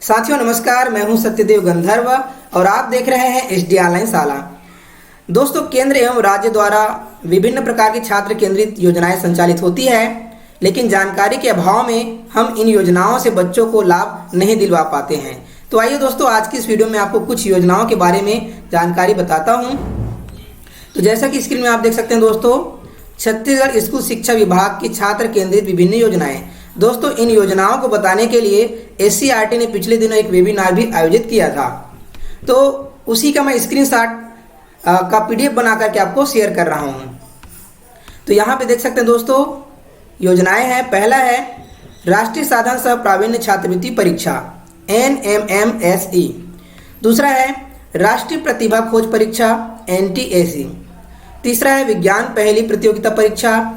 साथियों नमस्कार, मैं हूं सत्यदेव गंधर्व और आप देख रहे हैं एसडी ऑनलाइन शाला। दोस्तों, केंद्र एवं राज्य द्वारा विभिन्न प्रकार की छात्र केंद्रित योजनाएं संचालित होती है, लेकिन जानकारी के अभाव में हम इन योजनाओं से बच्चों को लाभ नहीं दिलवा पाते हैं। तो आइए दोस्तों, आज की इस वीडियो में आपको कुछ योजनाओं के बारे में जानकारी बताता हूं। तो जैसा कि स्क्रीन में आप देख सकते हैं दोस्तों, छत्तीसगढ़ स्कूल शिक्षा विभाग की छात्र केंद्रित विभिन्न योजनाएं। दोस्तों, इन योजनाओं को बताने के लिए एससीईआरटी ने पिछले दिनों एक वेबिनार भी आयोजित किया था, तो उसी का मैं स्क्रीनशॉट का पीडीएफ बना करके आपको शेयर कर रहा हूं। तो यहाँ पे देख सकते हैं दोस्तों, योजनाएं हैं। पहला है राष्ट्रीय साधन सह प्रावीण्य छात्रवृत्ति परीक्षा NMMSE। दूसरा है राष्ट्रीय प्रतिभा खोज परीक्षा NTAC। तीसरा है विज्ञान पहेली प्रतियोगिता परीक्षा।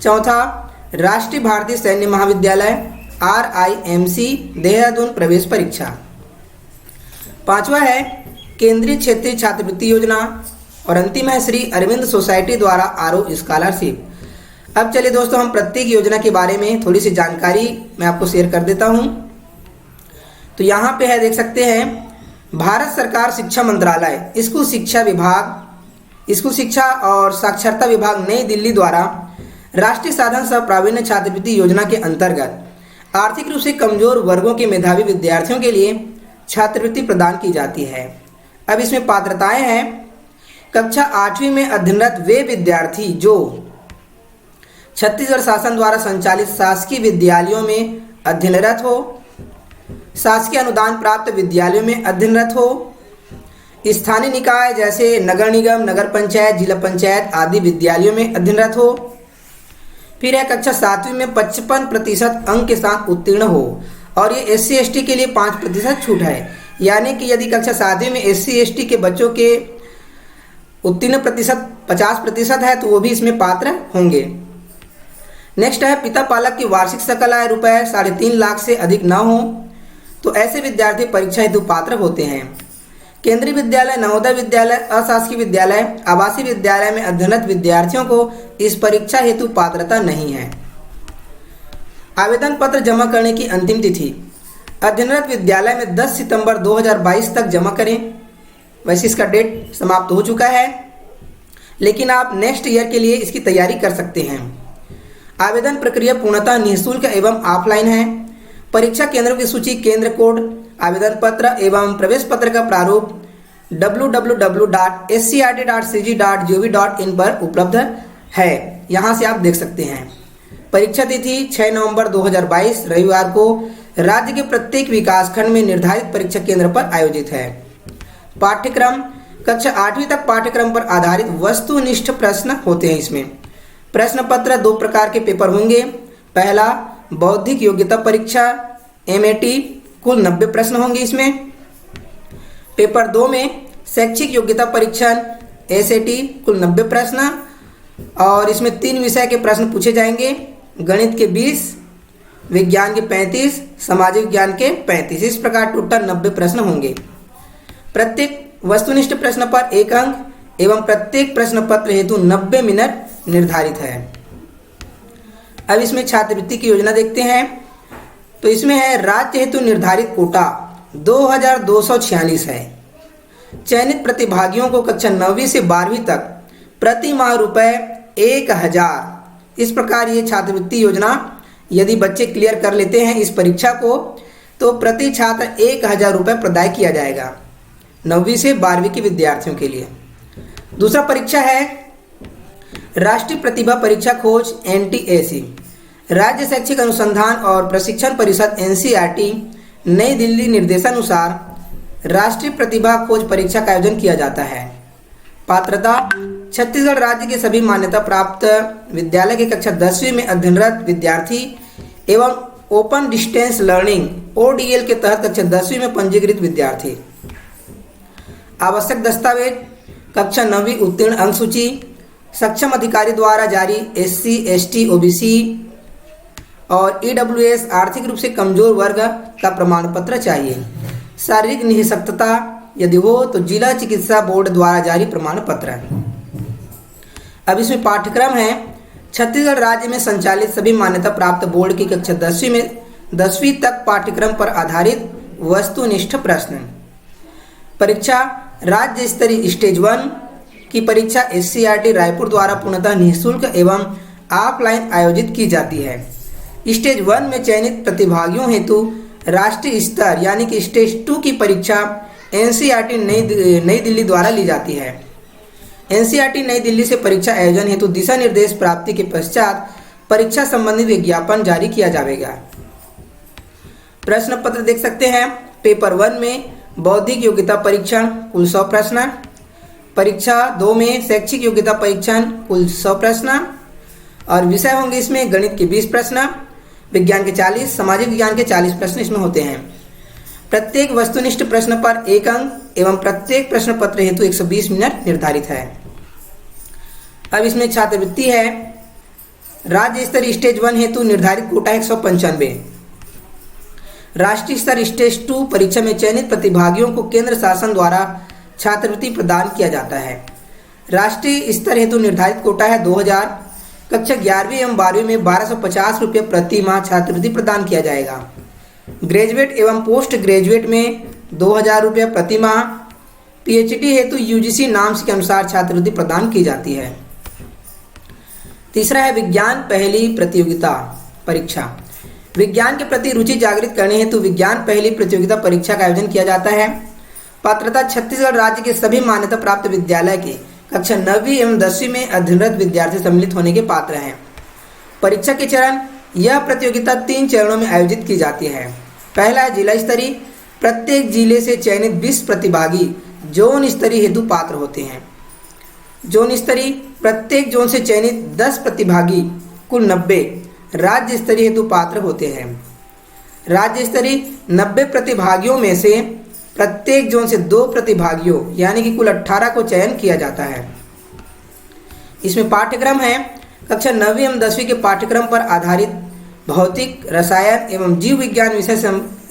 चौथा राष्ट्रीय भारतीय सैन्य महाविद्यालय RIMC देहरादून प्रवेश परीक्षा। पांचवा है केंद्रीय क्षेत्रीय छात्रवृत्ति योजना। और अंतिम है श्री अरविंद सोसाइटी द्वारा आरो स्कॉलरशिप। अब चलिए दोस्तों, हम प्रत्येक योजना के बारे में थोड़ी सी जानकारी मैं आपको शेयर कर देता हूं। तो यहाँ पे है, देख सकते हैं, भारत सरकार शिक्षा मंत्रालय स्कूल शिक्षा विभाग, स्कूल शिक्षा और साक्षरता विभाग नई दिल्ली द्वारा राष्ट्रीय साधन सह प्रावीण्य छात्रवृत्ति योजना के अंतर्गत आर्थिक रूप से कमजोर वर्गों के मेधावी विद्यार्थियों के लिए छात्रवृत्ति प्रदान की जाती है। अब इसमें पात्रताएं हैं। कक्षा 8वीं में अध्ययनरत वे विद्यार्थी जो छत्तीसगढ़ शासन द्वारा संचालित शासकीय विद्यालयों में अध्ययनरत हो, शासकीय अनुदान प्राप्त विद्यालयों में अध्ययनरत हो, स्थानीय निकाय जैसे नगर निगम, नगर पंचायत, जिला पंचायत आदि विद्यालयों में अध्ययनरत हो। फिर है कक्षा 7वीं में 55% अंक के साथ उत्तीर्ण हो, और ये SC ST के लिए 5% छूट है। यानी कि यदि कक्षा 7वीं में SC ST के बच्चों के उत्तीर्ण प्रतिशत 50% है तो वो भी इसमें पात्र होंगे। नेक्स्ट है पिता पालक की वार्षिक सकल आय रुपए 3.5 लाख से अधिक न हो, तो ऐसे विद्यार्थी परीक्षा हेतु पात्र होते हैं। केंद्रीय विद्यालय, नवोदय विद्यालय, अशासकीय विद्यालय, आवासीय विद्यालय में अध्ययनरत विद्यार्थियों को इस परीक्षा हेतु पात्रता नहीं है। आवेदन पत्र जमा करने की अंतिम तिथि अध्ययनरत विद्यालय में 10 सितंबर 2022 तक जमा करें। वैसे इसका डेट समाप्त हो चुका है, लेकिन आप नेक्स्ट ईयर के लिए इसकी तैयारी कर सकते हैं। आवेदन प्रक्रिया पूर्णतः निःशुल्क एवं ऑफलाइन है। परीक्षा केंद्रों की सूची, केंद्र कोड, आवेदन पत्र एवं प्रवेश पत्र का प्रारूप www.scrt.cg.gov.in पर उपलब्ध है। यहाँ से आप देख सकते हैं। परीक्षा तिथि 6 नवंबर 2022 रविवार को राज्य के प्रत्येक विकासखंड में निर्धारित परीक्षा केंद्र पर आयोजित है। पाठ्यक्रम कक्षा 8वीं तक पाठ्यक्रम पर आधारित वस्तुनिष्ठ प्रश्न होते हैं। इसमें प्रश्न पत्र 2 प्रकार के पेपर होंगे। पहला बौद्धिक योग्यता परीक्षा MAT, कुल 90 प्रश्न होंगे इसमें। पेपर 2 में शैक्षिक योग्यता परीक्षण SAT, कुल 90 प्रश्न, और इसमें 3 विषय के प्रश्न पूछे जाएंगे। गणित के 20, विज्ञान के 35, सामाजिक विज्ञान के 35। इस प्रकार टोटल 90 प्रश्न होंगे। प्रत्येक वस्तुनिष्ठ प्रश्न पर 1 अंक एवं प्रत्येक प्रश्न पत्र हेतु 90 मिनट निर्धारित है। अब इसमें छात्रवृत्ति की योजना देखते हैं। तो इसमें है राज्य हेतु निर्धारित कोटा 2246 है। चयनित प्रतिभागियों को कक्षा 9वीं से 12वीं तक प्रति माह रुपए 1000। इस प्रकार ये छात्रवृत्ति योजना यदि बच्चे क्लियर कर लेते हैं इस परीक्षा को, तो प्रति छात्र 1000 रुपये प्रदाय किया जाएगा 9वीं से 12वीं के विद्यार्थियों के लिए। दूसरा परीक्षा है राष्ट्रीय प्रतिभा परीक्षा खोज NTAC। राज्य शैक्षिक अनुसंधान और प्रशिक्षण परिषद NCERT नई दिल्ली निर्देशानुसार राष्ट्रीय प्रतिभा खोज परीक्षा का आयोजन किया जाता है। पात्रता छत्तीसगढ़ राज्य के सभी मान्यता प्राप्त विद्यालय के कक्षा 10वीं में अध्ययनरत विद्यार्थी एवं ओपन डिस्टेंस लर्निंग ODL के तहत कक्षा 10वीं में पंजीकृत विद्यार्थी। आवश्यक दस्तावेज कक्षा 9वीं उत्तीर्ण अंक सूची, सक्षम अधिकारी द्वारा जारी SC ST OBC और EWS आर्थिक रूप से कमजोर वर्ग का प्रमाण पत्र चाहिए। शारीरिक निःशक्तता यदि हो तो जिला चिकित्सा बोर्ड द्वारा जारी प्रमाण पत्र। अब इसमें पाठ्यक्रम है छत्तीसगढ़ राज्य में संचालित सभी मान्यता प्राप्त बोर्ड की कक्षा 10वीं तक पाठ्यक्रम पर आधारित वस्तुनिष्ठ प्रश्न। परीक्षा राज्य स्तरीय स्टेज 1 की परीक्षा SCERT रायपुर द्वारा पूर्णतः निःशुल्क एवं ऑफलाइन आयोजित की जाती है। स्टेज 1 में चयनित प्रतिभागियों हेतु राष्ट्रीय स्तर यानी कि स्टेज 2 की परीक्षा NCERT नई दिल्ली द्वारा ली जाती है। NCERT नई दिल्ली से परीक्षा आयोजन हेतु दिशा निर्देश प्राप्ति के पश्चात परीक्षा संबंधी विज्ञापन जारी किया जाएगा। प्रश्न पत्र देख सकते हैं। पेपर 1 में बौद्धिक योग्यता परीक्षण कुल 100 प्रश्न, परीक्षा 2 में शैक्षिक योग्यता परीक्षण कुल 100 प्रश्न और विषय होंगे इसमें गणित के 20 प्रश्न, विज्ञान के 40, सामाजिक विज्ञान के 40 प्रश्न इसमें होते हैं। प्रत्येक वस्तुनिष्ठ प्रश्न पर 1 अंक एवं प्रत्येक प्रश्न पत्र हेतु 120 मिनट निर्धारित है। अब इसमें छात्रवृत्ति है। राज्य स्तर स्टेज 1 हेतु निर्धारित कोटा 195। राष्ट्रीय स्तर स्टेज 2 परीक्षा में चयनित प्रतिभागियों को केंद्र शासन द्वारा छात्रवृत्ति प्रदान किया जाता है। राष्ट्रीय स्तर हेतु निर्धारित कोटा है 2000। कक्षा 11वीं एवं 12वीं में 1250 रुपये प्रति माह छात्रवृत्ति प्रदान किया जाएगा। ग्रेजुएट एवं पोस्ट ग्रेजुएट में 2000 रुपये प्रति माह। PhD हेतु UGC नाम के अनुसार छात्रवृत्ति प्रदान की जाती है। तीसरा है विज्ञान पहेली प्रतियोगिता परीक्षा। विज्ञान के प्रति रुचि जागृत करने हेतु विज्ञान पहेली प्रतियोगिता परीक्षा का आयोजन किया जाता है। पात्रता छत्तीसगढ़ राज्य के सभी मान्यता प्राप्त विद्यालय के कक्षा 9वीं एवं 10वीं में अध्ययनरत विद्यार्थी सम्मिलित होने के पात्र हैं। परीक्षा के चरण। यह प्रतियोगिता 3 चरणों में आयोजित की जाती है। पहला है जिला स्तरीय। प्रत्येक जिले से चयनित 20 प्रतिभागी जोन स्तरीय हेतु पात्र होते हैं। जोन स्तरीय। प्रत्येक जोन से चयनित 10 प्रतिभागी कुल 90 राज्य स्तरीय हेतु पात्र होते हैं। राज्य स्तरीय 90 प्रतिभागियों में से प्रत्येक जोन से 2 प्रतिभागियों यानी कि कुल 18 को चयन किया जाता है। इसमें पाठ्यक्रम है। कक्षा 9वीं एवं 10वीं के पाठ्यक्रम पर आधारित भौतिक, रसायन एवं जीव विज्ञान विषय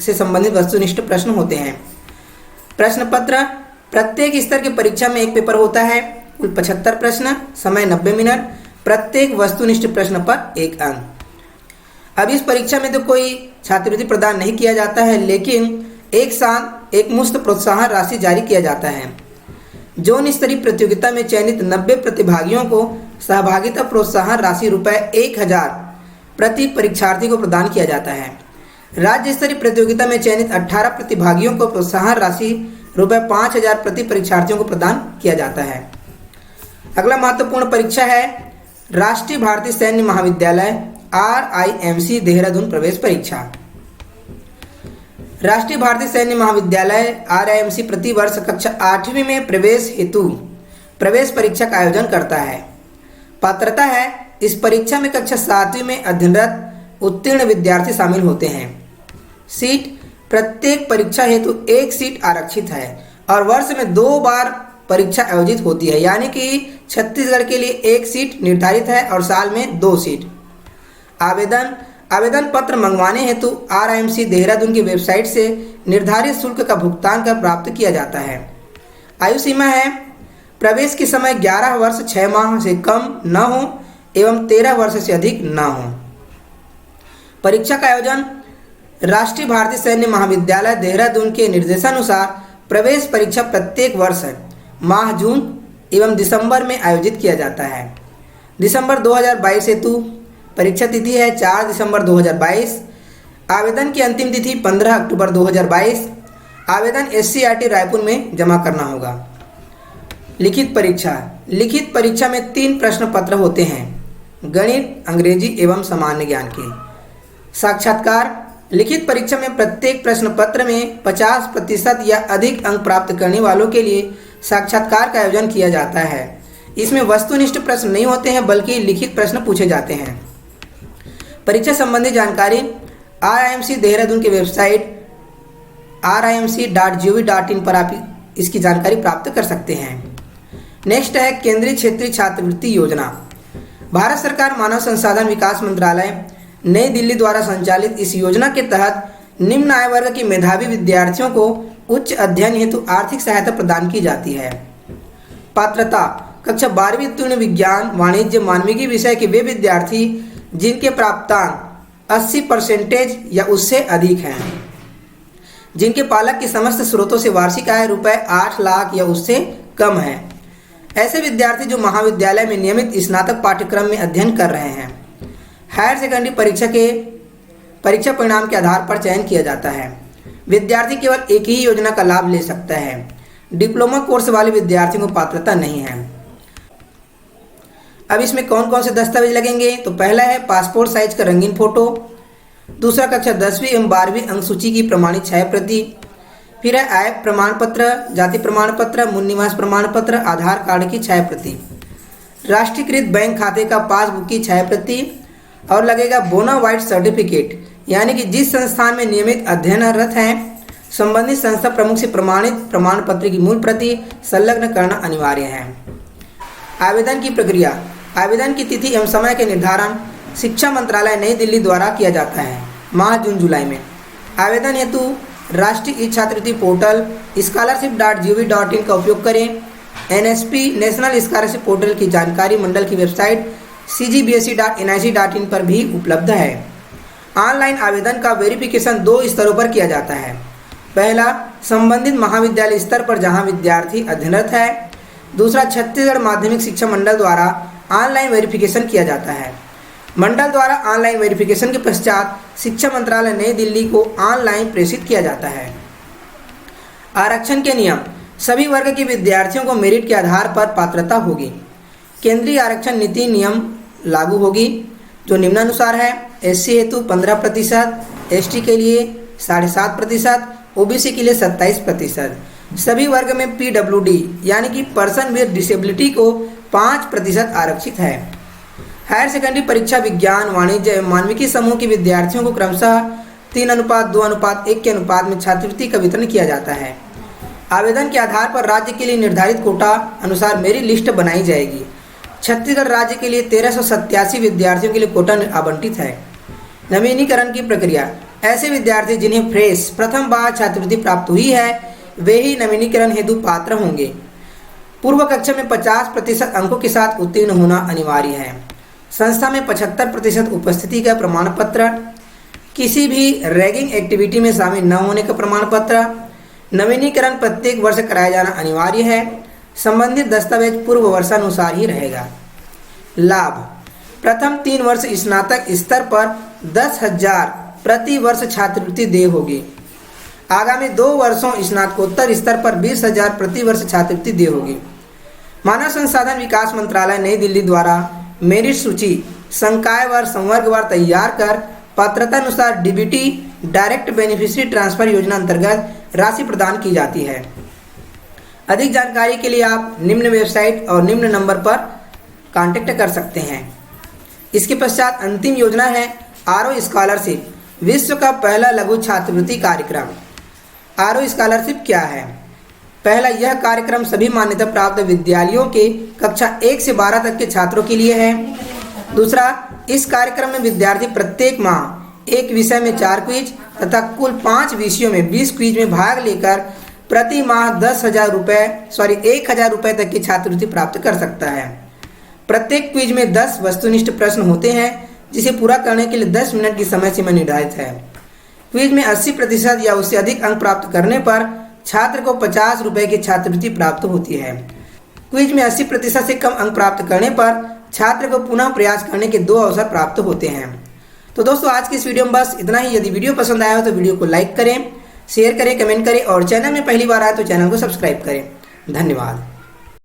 से संबंधित वस्तुनिष्ठ प्रश्न होते हैं। प्रश्न पत्र। प्रत्येक स्तर की परीक्षा में एक पेपर होता है। कुल 75 प्रश्न, समय 90 मिनट, प्रत्येक वस्तुनिष्ठ प्रश्न पर 1 अंक। अब इस परीक्षा में तो कोई छात्रवृत्ति प्रदान नहीं किया जाता है, लेकिन एक साथ एक मुफ्त प्रोत्साहन राशि जारी किया जाता है। जोन स्तरीय प्रतियोगिता में चयनित 90 प्रतिभागियों को सहभागिता प्रोत्साहन राशि ₹1000 प्रति परीक्षार्थी को प्रदान किया जाता है। राज्य स्तरीय प्रतियोगिता में चयनित 18 प्रतिभागियों को प्रोत्साहन राशि ₹5000 प्रति परीक्षार्थियों को प्रदान किया जाता है। अगला महत्वपूर्ण परीक्षा है राष्ट्रीय भारतीय सैन्य महाविद्यालय RIMC देहरादून प्रवेश परीक्षा। राष्ट्रीय भारतीय सैन्य महाविद्यालय RIMC प्रति वर्ष कक्षा 8वीं में प्रवेश हेतु प्रवेश परीक्षा का आयोजन करता है। पात्रता है। इस परीक्षा में कक्षा 7वीं में अध्ययनरत उत्तीर्ण विद्यार्थी शामिल होते हैं। सीट। प्रत्येक परीक्षा हेतु 1 सीट आरक्षित है और वर्ष में 2 बार परीक्षा आयोजित होती है, यानी कि छत्तीसगढ़ के लिए 1 सीट निर्धारित है और साल में 2 सीट। आवेदन पत्र मंगवाने हेतु RIMC देहरादून की वेबसाइट से निर्धारित शुल्क का भुगतान कर प्राप्त किया जाता है। आयु सीमा है। प्रवेश के समय 11 वर्ष 6 माह से कम न हो एवं 13 वर्ष से अधिक न हो। परीक्षा का आयोजन। राष्ट्रीय भारतीय सैन्य महाविद्यालय देहरादून के निर्देशानुसार प्रवेश परीक्षा प्रत्येक वर्ष माह जून एवं दिसंबर में आयोजित किया जाता है। दिसंबर 2022 हेतु परीक्षा तिथि है 4 दिसंबर 2022। आवेदन की अंतिम तिथि 15 अक्टूबर 2022। आवेदन SCERT रायपुर में जमा करना होगा। लिखित परीक्षा। लिखित परीक्षा में 3 प्रश्न पत्र होते हैं, गणित, अंग्रेजी एवं सामान्य ज्ञान के। साक्षात्कार। लिखित परीक्षा में प्रत्येक प्रश्न पत्र में 50% या अधिक अंक प्राप्त करने वालों के लिए साक्षात्कार का आयोजन किया जाता है। इसमें वस्तुनिष्ठ प्रश्न नहीं होते हैं बल्कि लिखित प्रश्न पूछे जाते हैं। परीक्षा संबंधी जानकारी RIMC देहरादून की वेबसाइट rimc.gov.in पर आप इसकी जानकारी प्राप्त कर सकते हैं। नेक्स्ट है केंद्रीय क्षेत्रीय छात्रवृत्ति योजना। भारत सरकार मानव संसाधन विकास मंत्रालय नई दिल्ली द्वारा संचालित इस योजना के तहत निम्न आय वर्ग के मेधावी विद्यार्थियों को उच्च अध्ययन हेतु आर्थिक सहायता प्रदान की जाती है। पात्रता। कक्षा 12वीं उत्तीर्ण विज्ञान, वाणिज्य, मानविकी विषय के वे विद्यार्थी जिनके प्राप्तांक 80% या उससे अधिक हैं। जिनके पालक की समस्त स्रोतों से वार्षिक आय रुपए 8 लाख या उससे कम है। ऐसे विद्यार्थी जो महाविद्यालय में नियमित स्नातक पाठ्यक्रम में अध्ययन कर रहे हैं। हायर सेकेंडरी परीक्षा परिणाम के आधार पर चयन किया जाता है। विद्यार्थी केवल एक ही योजना का लाभ ले सकता है। डिप्लोमा कोर्स वाले विद्यार्थियों को पात्रता नहीं है। अब इसमें कौन कौन से दस्तावेज लगेंगे, तो पहला है पासपोर्ट साइज का रंगीन फोटो, दूसरा कक्षा 10वीं एवं 12वीं अंक सूची की प्रमाणित छाया प्रति, फिर है आय प्रमाण पत्र, जाति प्रमाण पत्र, मूल निवास प्रमाण पत्र, आधार कार्ड की छाया प्रति, राष्ट्रीयकृत बैंक खाते का पासबुक की छाया प्रति और लगेगा बोनाफाइड सर्टिफिकेट, यानी कि जिस संस्थान में नियमित अध्ययनरत हैं संबंधित संस्था प्रमुख से प्रमाणित प्रमाण पत्र की मूल प्रति संलग्न करना अनिवार्य है। आवेदन की प्रक्रिया। आवेदन की तिथि एवं समय के निर्धारण शिक्षा मंत्रालय नई दिल्ली द्वारा किया जाता है माह जून जुलाई में। आवेदन हेतु राष्ट्रीय छात्रवृत्ति पोर्टल scholarship.gov.in का उपयोग करें। NSP नेशनल स्कॉलरशिप पोर्टल की जानकारी मंडल की वेबसाइट cgbse.nic.in पर भी उपलब्ध है। ऑनलाइन आवेदन का वेरिफिकेशन 2 स्तरों पर किया जाता है। पहला, संबंधित महाविद्यालय स्तर पर जहां विद्यार्थी अध्ययनरत है। दूसरा, छत्तीसगढ़ माध्यमिक शिक्षा मंडल द्वारा ऑनलाइन वेरिफिकेशन किया जाता है। मंडल द्वारा ऑनलाइन वेरिफिकेशन के पश्चात शिक्षा मंत्रालय नई दिल्ली को ऑनलाइन प्रेषित किया जाता है। आरक्षण के नियम। सभी वर्ग के विद्यार्थियों को मेरिट के आधार पर पात्रता होगी। केंद्रीय आरक्षण नीति नियम लागू होगी जो निम्नानुसार है। SC हेतु 15%, ST के लिए 7.5%, OBC के लिए 27%। सभी वर्ग में PWD यानी कि पर्सन विद डिसेबिलिटी को 5% आरक्षित है। हायर सेकेंडरी परीक्षा विज्ञान, वाणिज्य एवं मानविकी समूह के विद्यार्थियों को क्रमशः 3:2:1 के अनुपात में छात्रवृत्ति का वितरण किया जाता है। आवेदन के आधार पर राज्य के लिए निर्धारित कोटा अनुसार मेरिट लिस्ट बनाई जाएगी। छत्तीसगढ़ राज्य के लिए 1387 विद्यार्थियों के लिए कोटा आवंटित है। नवीनीकरण की प्रक्रिया। ऐसे विद्यार्थी जिन्हें फ्रेश प्रथम बार छात्रवृत्ति प्राप्त हुई है वे ही नवीनीकरण हेतु पात्र होंगे। पूर्व कक्षा में 50% अंकों के साथ उत्तीर्ण होना अनिवार्य है। संस्था में 75% उपस्थिति का प्रमाण पत्र, किसी भी रैगिंग एक्टिविटी में शामिल न होने का प्रमाण पत्र। नवीनीकरण प्रत्येक वर्ष कराया जाना अनिवार्य है। संबंधित दस्तावेज पूर्व वर्षानुसार ही रहेगा। लाभ। प्रथम 3 वर्ष स्नातक स्तर पर 10,000 प्रति वर्ष छात्रवृत्ति देय होगी। आगामी 2 वर्षों स्नातकोत्तर स्तर पर 20,000 प्रति वर्ष छात्रवृत्ति देय होगी। मानव संसाधन विकास मंत्रालय नई दिल्ली द्वारा मेरिट सूची संकायवार संवर्गवार तैयार कर पात्रता अनुसार DBT डायरेक्ट बेनिफिशियरी ट्रांसफर योजना अंतर्गत राशि प्रदान की जाती है। अधिक जानकारी के लिए आप निम्न वेबसाइट और निम्न नंबर पर कांटेक्ट कर सकते हैं। इसके पश्चात अंतिम योजना है आरओ स्कॉलरशिप, विश्व का पहला लघु छात्रवृत्ति कार्यक्रम। आरओ स्कॉलरशिप क्या है? पहला, यह कार्यक्रम सभी मान्यता प्राप्त विद्यालयों के कक्षा 1 से 12 तक के छात्रों के लिए है। दूसरा, इस कार्यक्रम में विद्यार्थी प्रत्येक माह एक विषय में 4 क्विज तथा कुल 5 विषयों में 20 क्विज में भाग लेकर प्रति माह 1,000 रुपये तक की छात्रवृत्ति प्राप्त कर सकता है। प्रत्येक क्विज में 10 वस्तुनिष्ठ प्रश्न होते हैं जिसे पूरा करने के लिए 10 मिनट की समय सीमा निर्धारित है। क्विज में 80% या उससे अधिक अंक प्राप्त करने पर छात्र को 50 रुपये की छात्रवृत्ति प्राप्त होती है। क्विज में 80% से कम अंक प्राप्त करने पर छात्र को पुनः प्रयास करने के 2 अवसर प्राप्त होते हैं। तो दोस्तों, आज की इस वीडियो में बस इतना ही। यदि वीडियो पसंद आया हो तो वीडियो को लाइक करें, शेयर करें, कमेंट करें और चैनल में पहली बार आए तो चैनल को सब्सक्राइब करें। धन्यवाद।